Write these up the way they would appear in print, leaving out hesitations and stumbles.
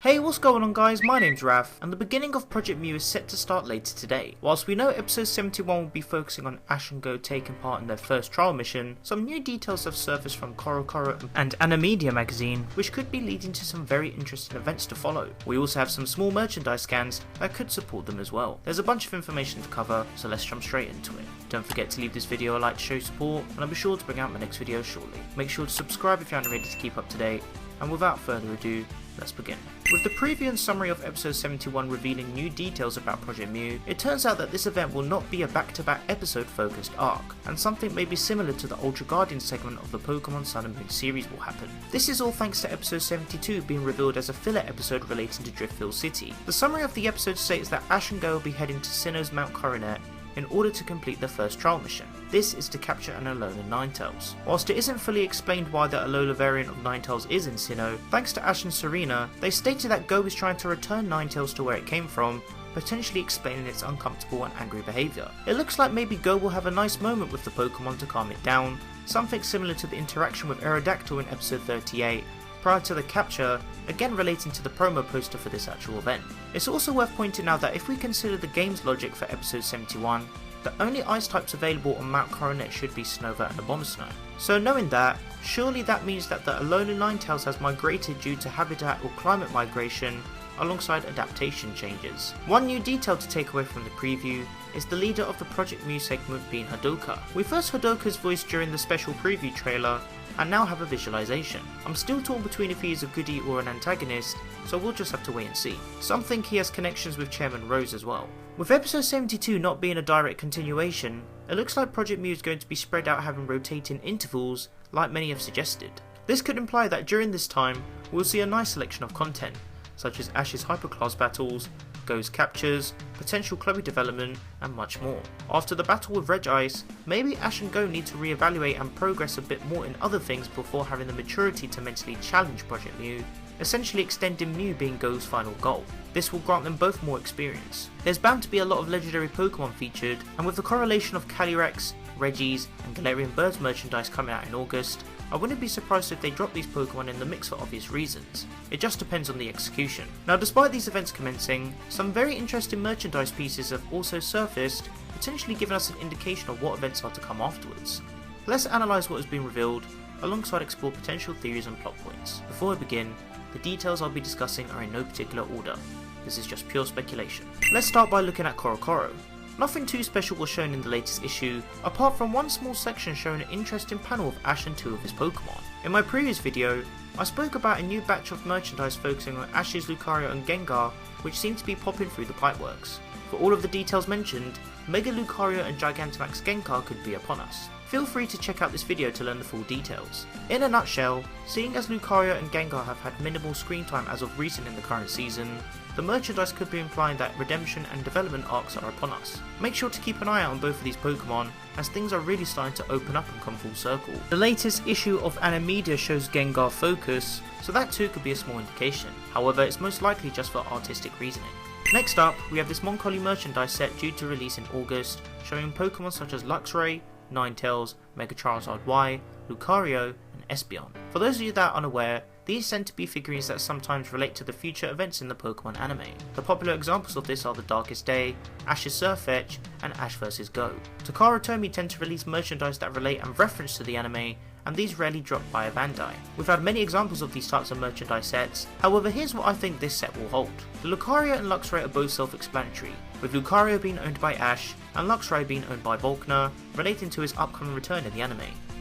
Hey, what's going on guys, my name's Raph, and the beginning of Project Mew is set to start later today. Whilst we know episode 71 will be focusing on Ash and Go taking part in their first trial mission, some new details have surfaced from Corocoro and Animedia magazine, which could be leading to some very interesting events to follow. We also have some small merchandise scans that could support them as well. There's a bunch of information to cover, so let's jump straight into it. Don't forget to leave this video a like to show support, and I'll be sure to bring out my next video shortly. Make sure to subscribe if you aren't ready to keep up to date, and without further ado, let's begin. With the preview and summary of episode 71 revealing new details about Project Mew, it turns out that this event will not be a back-to-back episode focused arc, and something maybe similar to the Ultra Guardian segment of the Pokémon Sun and Moon series will happen. This is all thanks to episode 72 being revealed as a filler episode relating to Driftville City. The summary of the episode states that Ash and Go will be heading to Sinnoh's Mount Coronet in order to complete their first trial mission. This is to capture an Alola Ninetales. Whilst it isn't fully explained why the Alola variant of Ninetales is in Sinnoh, thanks to Ash and Serena, they stated that Go is trying to return Ninetales to where it came from, potentially explaining its uncomfortable and angry behaviour. It looks like maybe Go will have a nice moment with the Pokemon to calm it down, something similar to the interaction with Aerodactyl in episode 38, prior to the capture, again relating to the promo poster for this actual event. It's also worth pointing out that if we consider the game's logic for episode 71, the only ice types available on Mount Coronet should be Snover and Abomasnow. So knowing that, surely that means that the Alola Ninetales has migrated due to habitat or climate migration alongside adaptation changes. One new detail to take away from the preview is the leader of the Project Mew segment being Hadoka. We first heard Hadoka's voice during the special preview trailer, and now have a visualization. I'm still torn between if he is a goodie or an antagonist, so we'll just have to wait and see. Some think he has connections with Chairman Rose as well. With episode 72 not being a direct continuation, it looks like Project Mew is going to be spread out having rotating intervals, like many have suggested. This could imply that during this time, we'll see a nice selection of content, such as Ash's hyperclass battles, Go's captures, potential Chloe development, and much more. After the battle with Regice, maybe Ash and Go need to reevaluate and progress a bit more in other things before having the maturity to mentally challenge Project Mew, essentially extending Mew being Go's final goal. This will grant them both more experience. There's bound to be a lot of legendary Pokemon featured, and with the correlation of Calyrex, Regis, and Galarian Birds merchandise coming out in August, I wouldn't be surprised if they drop these Pokemon in the mix for obvious reasons. It just depends on the execution. Now, despite these events commencing, some very interesting merchandise pieces have also surfaced, potentially giving us an indication of what events are to come afterwards. Let's analyse what has been revealed, alongside explore potential theories and plot points. Before I begin, the details I'll be discussing are in no particular order. This is just pure speculation. Let's start by looking at Corocoro. Nothing too special was shown in the latest issue, apart from one small section showing an interesting panel of Ash and two of his Pokemon. In my previous video, I spoke about a new batch of merchandise focusing on Ash's Lucario and Gengar, which seem to be popping through the pipeworks. For all of the details mentioned, Mega Lucario and Gigantamax Gengar could be upon us. Feel free to check out this video to learn the full details. In a nutshell, seeing as Lucario and Gengar have had minimal screen time as of recent in the current season, the merchandise could be implying that redemption and development arcs are upon us. Make sure to keep an eye out on both of these Pokemon, as things are really starting to open up and come full circle. The latest issue of Animedia shows Gengar Focus, so that too could be a small indication. However, it's most likely just for artistic reasoning. Next up, we have this Monchi merchandise set due to release in August, showing Pokemon such as Luxray, Ninetales, Mega Charizard Y, Lucario, and Espeon. For those of you that are unaware, these tend to be figurines that sometimes relate to the future events in the Pokemon anime. The popular examples of this are the Darkest Day, Ash's Surfetch, and Ash vs Go. Takara Tomy tend to release merchandise that relate and reference to the anime, and these rarely drop by a Bandai. We've had many examples of these types of merchandise sets, however here's what I think this set will hold. The Lucario and Luxray are both self-explanatory, with Lucario being owned by Ash, and Luxray being owned by Volkner, relating to his upcoming return in the anime.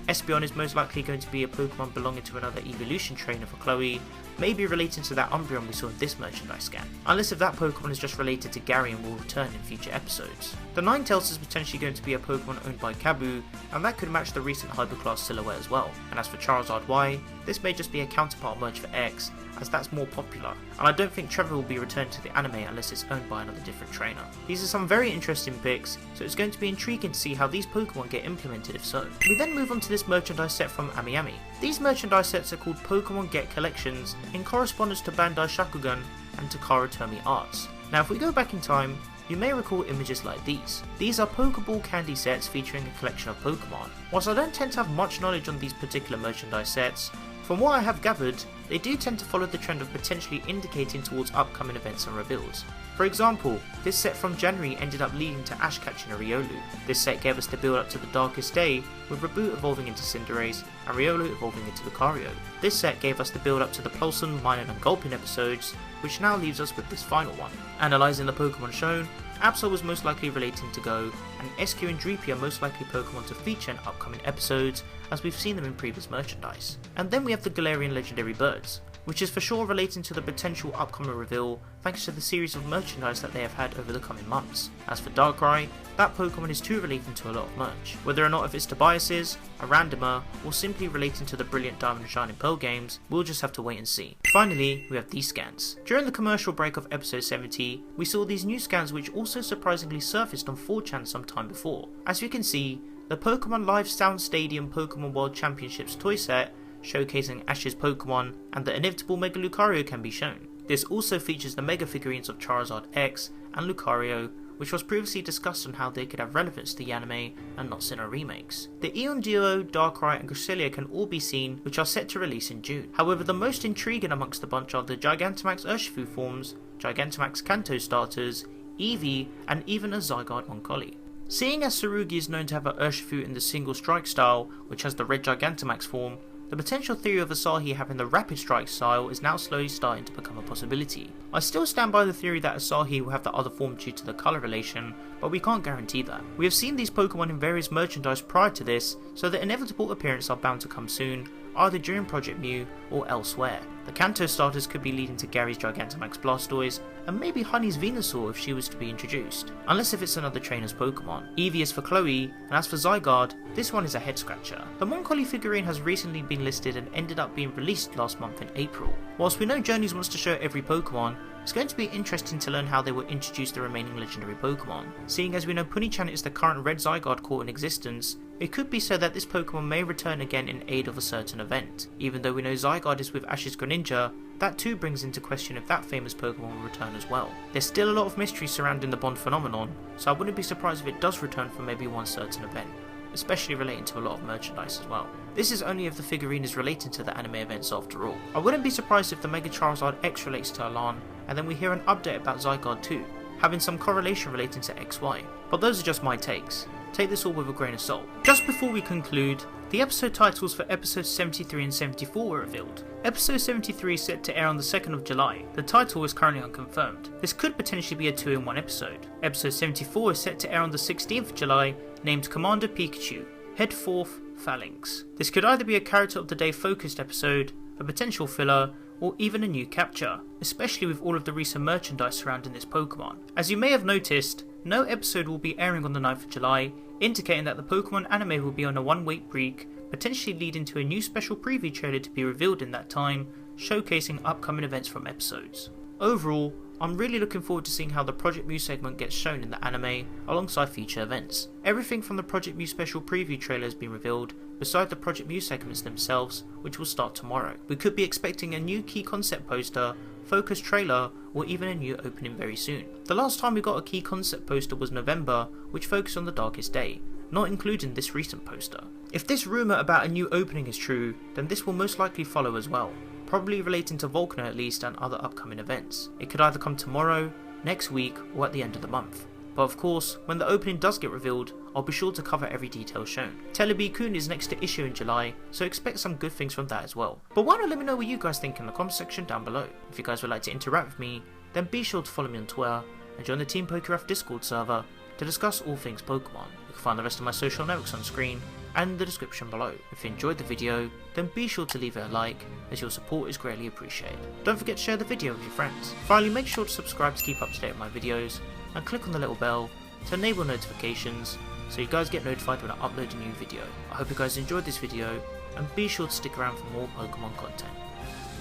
Espeon is most likely going to be a Pokemon belonging to another evolution trainer for Chloe, maybe relating to that Umbreon we saw in this merchandise scan, unless if that Pokemon is just related to Gary and will return in future episodes. The Ninetales is potentially going to be a Pokemon owned by Kabu, and that could match the recent Hyperclass silhouette as well. And as for Charizard Y, this may just be a counterpart merch for X, as that's more popular, and I don't think Trevor will be returned to the anime unless it's owned by another different trainer. These are some very interesting picks, so it's going to be intriguing to see how these Pokemon get implemented if so. We then move on to this merchandise set from Amiami. These merchandise sets are called Pokemon Get Collections, in correspondence to Bandai Shakugan and Takara Tomy Arts. Now if we go back in time, you may recall images like these. These are Pokeball candy sets featuring a collection of Pokemon. Whilst I don't tend to have much knowledge on these particular merchandise sets, From what I have gathered, they do tend to follow the trend of potentially indicating towards upcoming events and reveals. For example, this set from January ended up leading to Ash catching a Riolu. This set gave us the build up to the Darkest Day, with Reboot evolving into Cinderace and Riolu evolving into Lucario. This set gave us the build up to the Pulsum, Minun and Gulpin episodes, which now leaves us with this final one. Analysing the Pokemon shown, Absol was most likely relating to Go, and SQ and Dreepy are most likely Pokemon to feature in upcoming episodes, as we've seen them in previous merchandise. And then we have the Galarian legendary birds, which is for sure relating to the potential upcoming reveal thanks to the series of merchandise that they have had over the coming months. As for Darkrai, that Pokemon is too relating to a lot of merch. Whether or not if it's Tobias's, a randomer, or simply relating to the brilliant Diamond and Shining Pearl games, we'll just have to wait and see. Finally, we have these scans. During the commercial break of episode 70, we saw these new scans which also surprisingly surfaced on 4chan some time before. As you can see, the Pokemon Live Sound Stadium Pokemon World Championships toy set showcasing Ash's Pokemon and the inevitable Mega Lucario can be shown. This also features the Mega figurines of Charizard X and Lucario, which was previously discussed on how they could have relevance to the anime and not Sinnoh remakes. The Eon Duo, Darkrai and Cresselia can all be seen, which are set to release in June. However, the most intriguing amongst the bunch are the Gigantamax Urshifu forms, Gigantamax Kanto starters, Eevee and even a Zygarde Moncolli. Seeing as Tsurugi is known to have an Urshifu in the single strike style, which has the red Gigantamax form, the potential theory of Asahi having the Rapid Strike style is now slowly starting to become a possibility. I still stand by the theory that Asahi will have the other form due to the colour relation, but we can't guarantee that. We have seen these Pokemon in various merchandise prior to this, so the inevitable appearances are bound to come soon, either during Project Mew or elsewhere. The Kanto starters could be leading to Gary's Gigantamax Blastoise, and maybe Honey's Venusaur if she was to be introduced, unless if it's another trainer's Pokemon. Eevee is for Chloe, and as for Zygarde, this one is a head scratcher. The Moncolli figurine has recently been listed and ended up being released last month in April. Whilst we know Journeys wants to show every Pokemon, it's going to be interesting to learn how they will introduce the remaining legendary Pokemon. Seeing as we know Punichan is the current red Zygarde core in existence, it could be so that this Pokemon may return again in aid of a certain event. Even though we know Zygarde is with Ash-Greninja, that too brings into question if that famous Pokemon will return as well. There's still a lot of mystery surrounding the Bond phenomenon, so I wouldn't be surprised if it does return for maybe one certain event, especially relating to a lot of merchandise as well. This is only if the figurine is related to the anime events after all. I wouldn't be surprised if the Mega Charizard X relates to Alan, and then we hear an update about Zygarde too, having some correlation relating to XY. But those are just my takes. Take this all with a grain of salt. Just before we conclude, the episode titles for episodes 73 and 74 were revealed. Episode 73 is set to air on the 2nd of July. The title is currently unconfirmed. This could potentially be a 2-in-1 episode. Episode 74 is set to air on the 16th of July, named Commander Pikachu, Head Forth, Phalanx. This could either be a character of the day focused episode, a potential filler, or even a new capture, especially with all of the recent merchandise surrounding this Pokemon. As you may have noticed, no episode will be airing on the 9th of July, indicating that the Pokemon anime will be on a 1-week break, potentially leading to a new special preview trailer to be revealed in that time, showcasing upcoming events from episodes. Overall, I'm really looking forward to seeing how the Project Mew segment gets shown in the anime alongside future events. Everything from the Project Mew special preview trailer has been revealed, beside the Project Mew segments themselves, which will start tomorrow. We could be expecting a new key concept poster, focus trailer, or even a new opening very soon. The last time we got a key concept poster was November, which focused on the Darkest Day, not including this recent poster. If this rumour about a new opening is true, then this will most likely follow as well, probably relating to Volcano at least and other upcoming events. It could either come tomorrow, next week, or at the end of the month. But of course, when the opening does get revealed, I'll be sure to cover every detail shown. Telebi-kun is next to issue in July, so expect some good things from that as well. But why not let me know what you guys think in the comment section down below. If you guys would like to interact with me, then be sure to follow me on Twitter and join the Team PokeRef Discord server to discuss all things Pokemon. You can find the rest of my social networks on screen and in the description below. If you enjoyed the video, then be sure to leave it a like, as your support is greatly appreciated. Don't forget to share the video with your friends. Finally, make sure to subscribe to keep up to date with my videos, and click on the little bell to enable notifications so you guys get notified when I upload a new video. I hope you guys enjoyed this video, and be sure to stick around for more Pokemon content.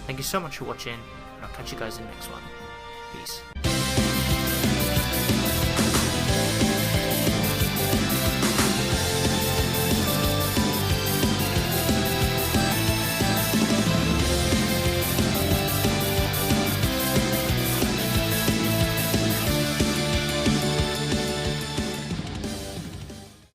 Thank you so much for watching, and I'll catch you guys in the next one. Peace.